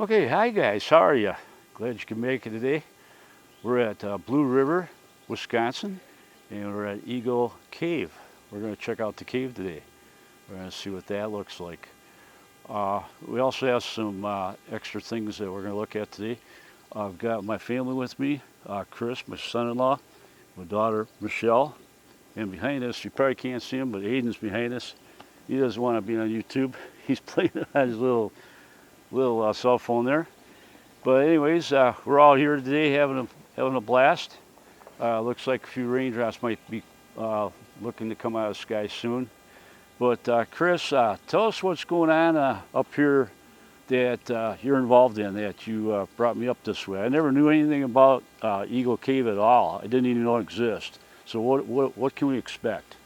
Okay, hi guys, how are you? Glad you can make it today. We're at Blue River, Wisconsin, and we're at Eagle Cave. We're going to check out the cave today. We're going to see what that looks like. We also have some extra things that we're going to look at today. I've got my family with me, Chris, my son-in-law, my daughter, Michelle, and behind us, you probably can't see him, but Aiden's behind us. He doesn't want to be on YouTube. He's playing on his little cell phone there. But anyways, we're all here today having a blast. Looks like a few raindrops might be looking to come out of the sky soon. But Chris, tell us what's going on up here that you're involved in, that you brought me up this way. I never knew anything about Eagle Cave at all. I didn't even know it existed. So what can we expect?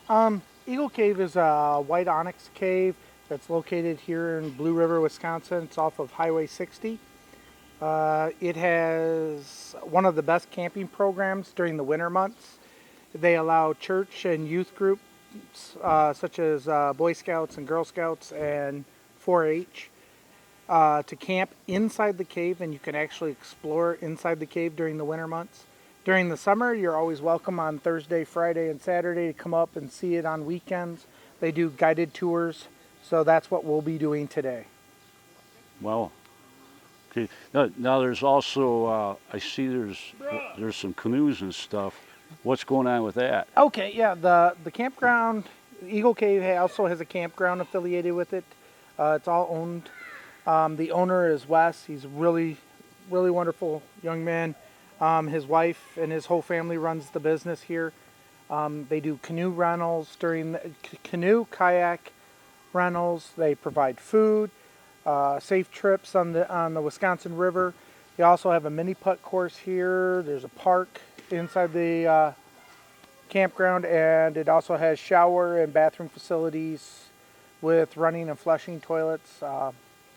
Eagle Cave is a white onyx cave that's located here in Blue River, Wisconsin. It's off of Highway 60. It has one of the best camping programs during the winter months. They allow church and youth groups such as Boy Scouts and Girl Scouts and 4-H to camp inside the cave, and you can actually explore inside the cave during the winter months. During the summer, you're always welcome on Thursday, Friday, and Saturday to come up and see it on weekends. They do guided tours, so that's what we'll be doing today. Wow. Okay. Now there's also I see there's some canoes and stuff. What's going on with that? Okay, yeah, the campground, Eagle Cave also has a campground affiliated with it. It's all owned. The owner is Wes. He's a really wonderful young man. His wife and his whole family runs the business here. They do canoe rentals canoe, kayak rentals. They provide food, safe trips on the Wisconsin River. They also have a mini putt course here. There's a park inside the campground, and it also has shower and bathroom facilities with running and flushing toilets. It's a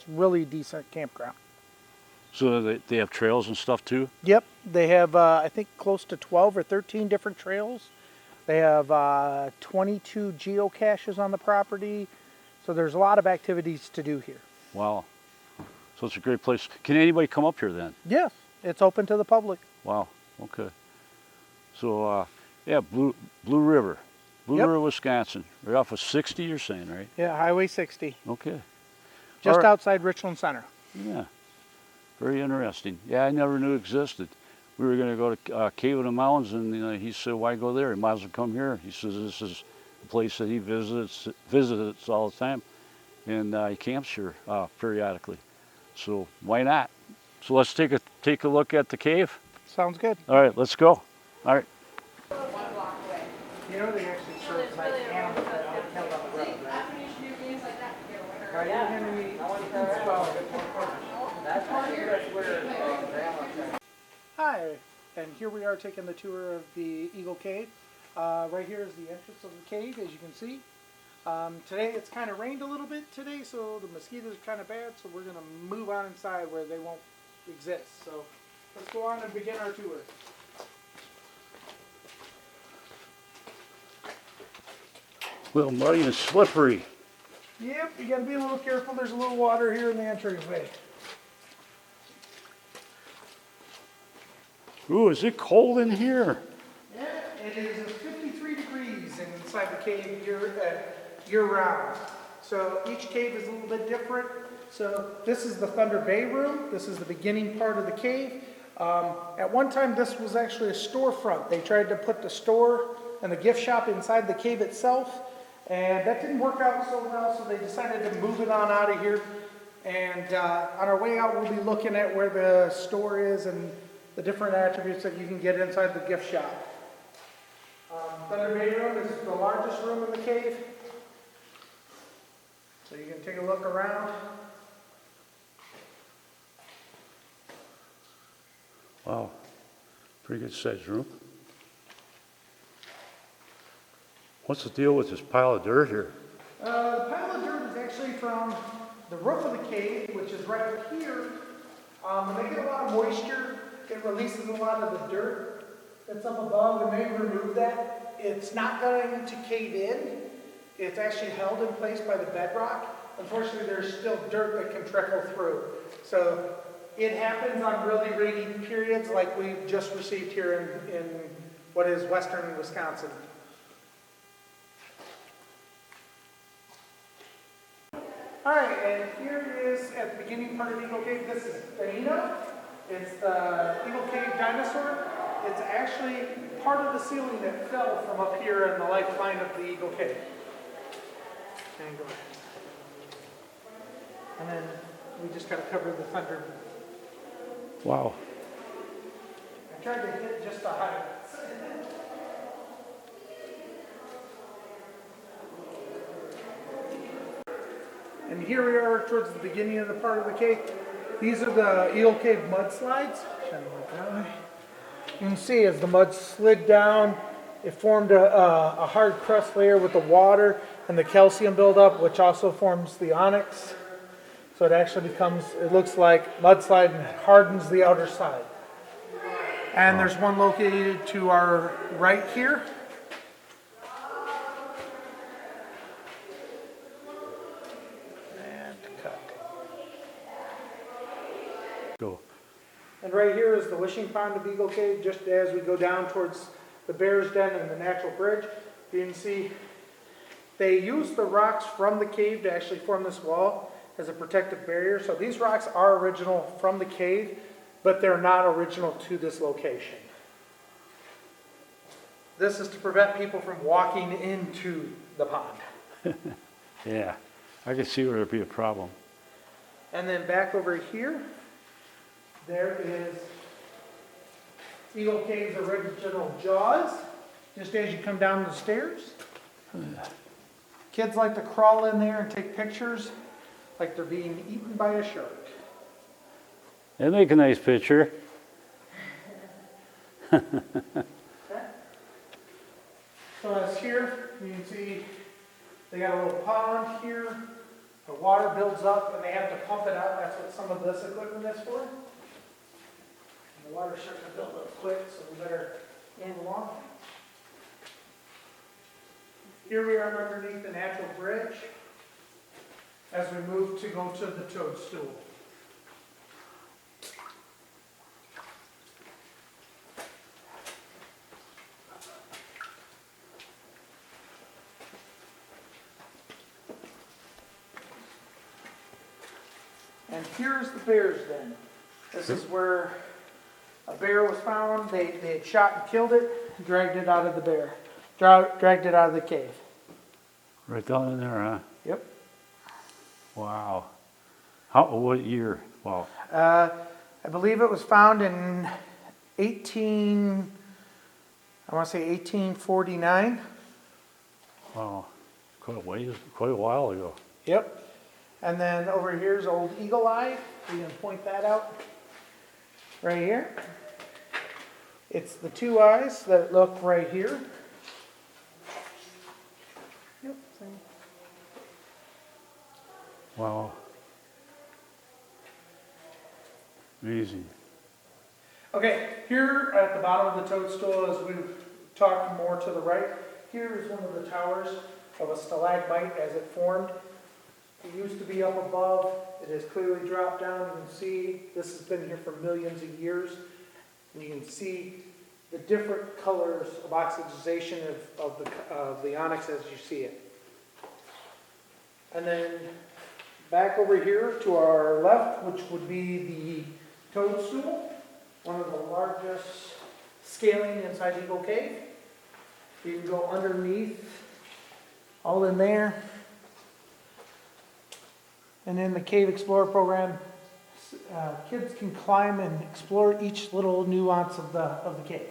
really decent campground. So they have trails and stuff too? Yep, they have I think close to 12 or 13 different trails. They have 22 geocaches on the property, so there's a lot of activities to do here. Wow. So it's a great place. Can anybody come up here then? Yes, it's open to the public. Wow. Okay. So yeah, Blue River, River, Wisconsin. Right off of 60, you're saying, right? Yeah, Highway 60. Okay. Just outside Richland Center. Yeah. Very interesting. Yeah, I never knew it existed. We were going to go to Cave in the Mountains, and he said, "Why go there? You might as well come here." He says this is a place that he visits all the time, and he camps here periodically. So why not? So let's take a look at the cave. Sounds good. All right, let's go. All right. You know, they actually serve like animals that are killed on the road, right? Hi, and here we are taking the tour of the Eagle Cave. Right here is the entrance of the cave, as you can see. Today it's kind of rained a little bit today, so the mosquitoes are kind of bad, so we're going to move on inside where they won't exist. So let's go on and begin our tour. A little muddy and slippery. Yep, you got to be a little careful. There's a little water here in the entryway. Ooh, is it cold in here? Yeah, it is 53 degrees inside the cave year round. So each cave is a little bit different. So this is the Thunder Bay room. This is the beginning part of the cave. At one time, this was actually a storefront. They tried to put the store and the gift shop inside the cave itself, and that didn't work out so well, so they decided to move it on out of here. And on our way out, we'll be looking at where the store is and the different attributes that you can get inside the gift shop. Thunder Bay room is the largest room in the cave. So you can take a look around. Wow, pretty good sized room. What's the deal with this pile of dirt here? The pile of dirt is actually from the roof of the cave, which is right here. When they get a lot of moisture, it releases a lot of the dirt that's up above, and they remove that. It's not going to cave in. It's actually held in place by the bedrock, unfortunately there's still dirt that can trickle through. So it happens on really rainy periods like we've just received here in what is western Wisconsin. All right, and here is at the beginning part of Eagle Cave. This is Benito. It's the Eagle Cave dinosaur. It's actually part of the ceiling that fell from up here in the lifeline of the Eagle Cave. And go ahead. And then we just got to cover the thunder. Wow. I tried to hit just the highlights. And here we are towards the beginning of the part of the cave. These are the Eagle Cave mudslides. You can see as the mud slid down, it formed a hard crust layer with the water and the calcium buildup, which also forms the onyx. So it actually becomes, it looks like mudslide and hardens the outer side. And there's one located to our right here. And cut. Go. And right here is the wishing pond of Eagle Cave, just as we go down towards the bear's den and the natural bridge. You can see they used the rocks from the cave to actually form this wall as a protective barrier. So these rocks are original from the cave, but they're not original to this location. This is to prevent people from walking into the pond. Yeah, I can see where there'd be a problem. And then back over here, there is Eagle Cave's original jaws, just as you come down the stairs. Kids like to crawl in there and take pictures like they're being eaten by a shark. They make a nice picture. So as here, you can see they got a little pond here. The water builds up and they have to pump it out. That's what some of this equipment is for. And the water's starting to build up quick, so we better move along. Here we are underneath the natural bridge as we move to go to the toadstool. And here's the bear's den. This is where a bear was found. They had shot and killed it, dragged it out of the cave. Right down in there, huh? Yep. Wow. What year? Wow. I believe it was found in 1849. Wow. Quite a while ago. Yep. And then over here's old Eagle Eye. We can point that out right here. It's the two eyes that look right here. Yep. Same. Wow. Amazing. Okay, here at the bottom of the toadstool, as we've talked more to the right, here is one of the towers of a stalagmite as it formed. It used to be up above. It has clearly dropped down. You can see this has been here for millions of years. And you can see the different colors of oxidization of the onyx as you see it. And then back over here to our left, which would be the toadstool, one of the largest scaling inside Eagle Cave. You can go underneath, all in there. And in the Cave Explorer program, kids can climb and explore each little nuance of the cave.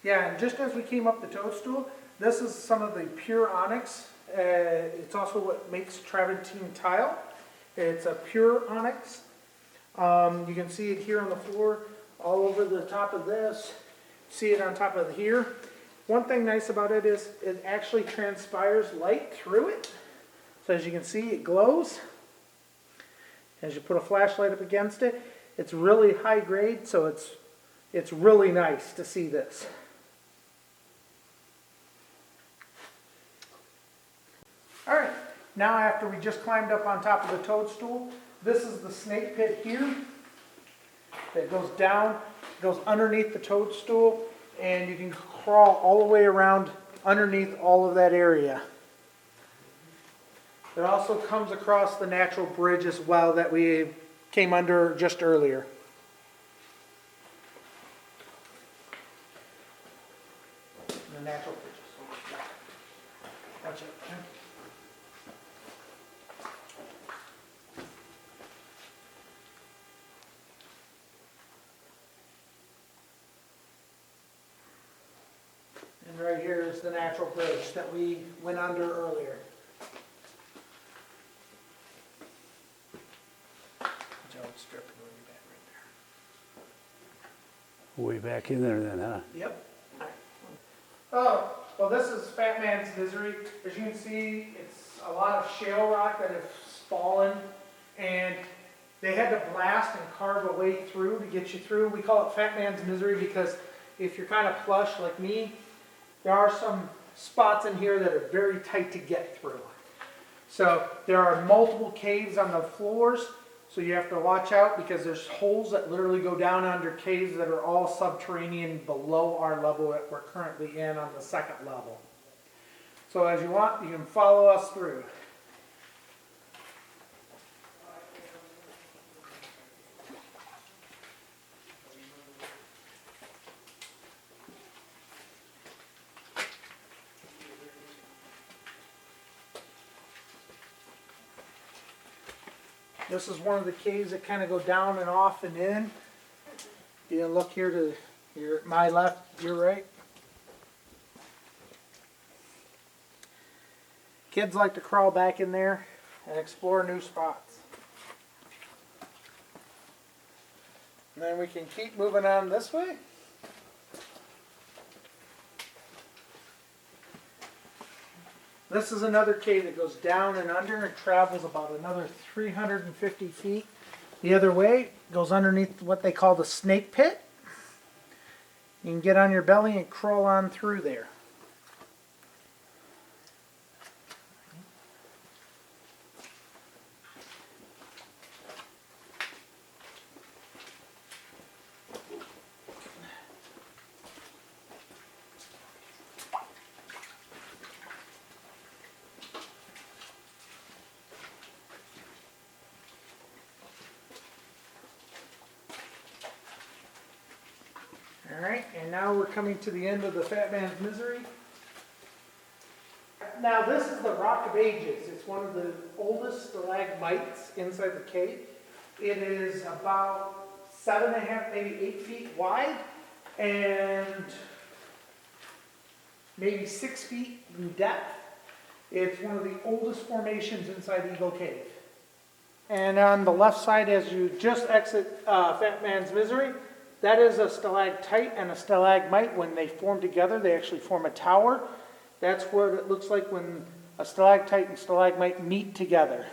Yeah, and just as we came up the toadstool, this is some of the pure onyx. It's also what makes travertine tile. It's a pure onyx. You can see it here on the floor, all over the top of this. See it on top of here. One thing nice about it is it actually transpires light through it. So as you can see, it glows. As you put a flashlight up against it, it's really high grade, so it's it's really nice to see this. All right, now after we just climbed up on top of the toadstool, this is the snake pit here that goes down, goes underneath the toadstool, and you can crawl all the way around underneath all of that area. It also comes across the natural bridge as well that we came under just earlier. The natural bridge. Watch it. And right here is the natural bridge that we went under earlier. It's dripping Way back in there then, huh? right back. Yep. Oh, well, this is Fat Man's Misery. As you can see, it's a lot of shale rock that has fallen, and they had to blast and carve a way through to get you through. We call it Fat Man's Misery because if you're kind of plush like me, there are some spots in here that are very tight to get through. So there are multiple caves on the floors, so you have to watch out because there's holes that literally go down under caves that are all subterranean below our level that we're currently in on the second level. So as you want, you can follow us through. This is one of the caves that kind of go down and off and in. You can look here to my left, your right. Kids like to crawl back in there and explore new spots. And then we can keep moving on this way. This is another cave that goes down and under and travels about another 350 feet. The other way goes underneath what they call the snake pit. You can get on your belly and crawl on through there. Alright, and now we're coming to the end of the Fat Man's Misery. Now this is the Rock of Ages. It's one of the oldest stalagmites inside the cave. It is about 7.5, maybe 8 feet wide, and maybe 6 feet in depth. It's one of the oldest formations inside Eagle Cave. And on the left side, as you just exit Fat Man's Misery, that is a stalactite and a stalagmite. When they form together, they actually form a tower. That's what it looks like when a stalactite and stalagmite meet together.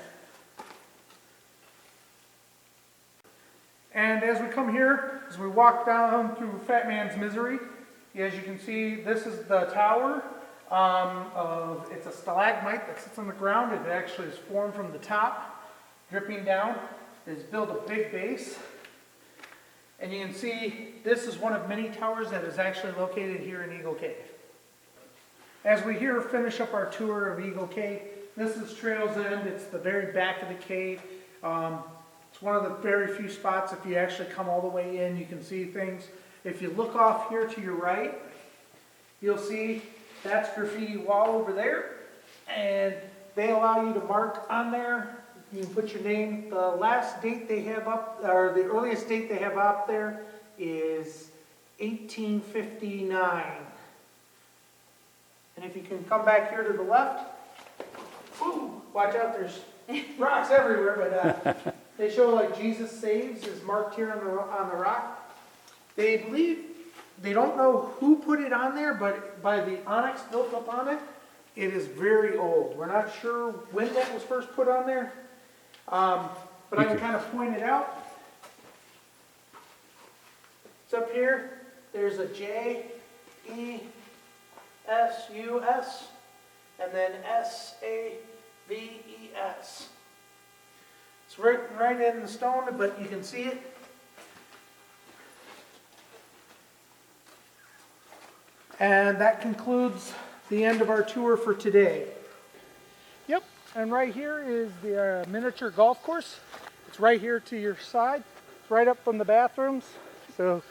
And as we come here, as we walk down through Fat Man's Misery, as you can see, this is the tower. It's a stalagmite that sits on the ground. It actually is formed from the top, dripping down. It has built a big base. And you can see this is one of many towers that is actually located here in Eagle Cave. As we here finish up our tour of Eagle Cave, this is Trail's End. It's the very back of the cave. It's one of the very few spots, if you actually come all the way in, you can see things. If you look off here to your right, you'll see that's graffiti wall over there. And they allow you to mark on there. You can put your name. The last date they have up, or the earliest date they have up there is 1859. And if you can come back here to the left, ooh, watch out, there's rocks everywhere, but they show like Jesus Saves is marked here on the rock. They believe, they don't know who put it on there, but by the onyx built up on it, it is very old. We're not sure when that was first put on there. But I can kind of point it out. It's up here. There's a J, E, S, U, S, and then S, A, V, E, S. It's written right in the stone, but you can see it. And that concludes the end of our tour for today. Yep, and right here is the miniature golf course. It's right here to your side. It's right up from the bathrooms. So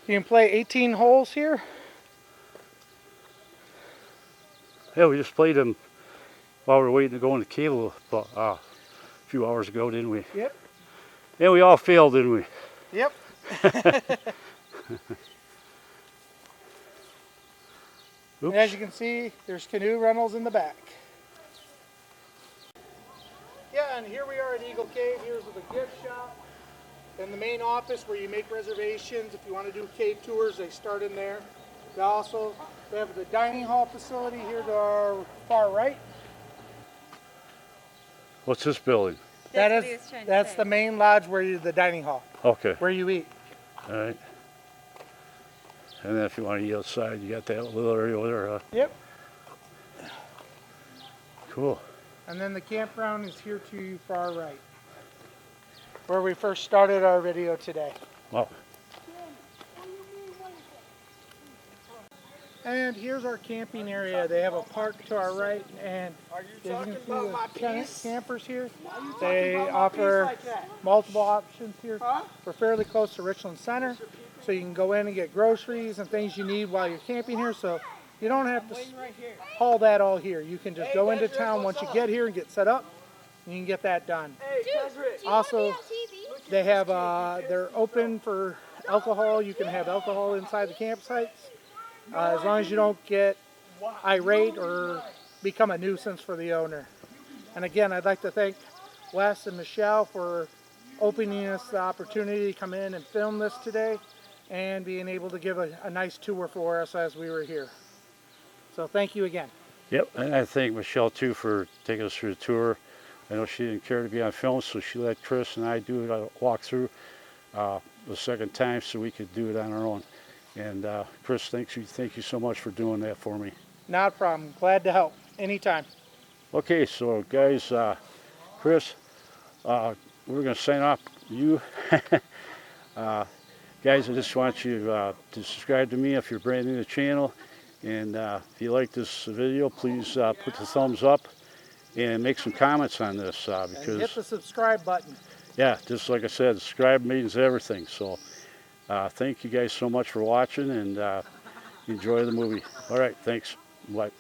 you can play 18 holes here. Yeah, we just played them while we were waiting to go in the cave a few hours ago, didn't we? Yep. Yeah, we all failed, didn't we? Yep. Oops. And as you can see, there's canoe rentals in the back. Yeah, and here we are at Eagle Cave. Here's the gift shop. And the main office where you make reservations. If you want to do cave tours, they start in there. They have the dining hall facility here to our far right. What's this building? That's the main lodge where the dining hall, Okay. where you eat. All right. And then if you want to eat outside, you got that little area over there, huh? Yep. Cool. And then the campground is here to your far right, where we first started our video today. Wow. And here's our camping area. They have a park to our right, and as you can see the tenant campers here. They offer multiple options here. We're fairly close to Richland Center, so you can go in and get groceries and things you need while you're camping here. So you don't have to haul that all here. You can just go into town once you get here and get set up, and you can get that done. Also, they have they're open for alcohol. You can have alcohol inside the campsites. As long as you don't get irate or become a nuisance for the owner. And again, I'd like to thank Wes and Michelle for opening us the opportunity to come in and film this today and being able to give a nice tour for us as we were here. So thank you again. Yep, and I thank Michelle too for taking us through the tour. I know she didn't care to be on film, so she let Chris and I do a walkthrough the second time so we could do it on our own. And Chris, thank you so much for doing that for me. Not a problem. Glad to help. Anytime. Okay, so guys, Chris, we're going to sign off you. Guys, I just want you to subscribe to me if you're brand new to the channel. And if you like this video, please put the thumbs up and make some comments on this. Because and hit the subscribe button. Yeah, just like I said, subscribe means everything. So thank you guys so much for watching, and enjoy the movie. All right, thanks. Bye.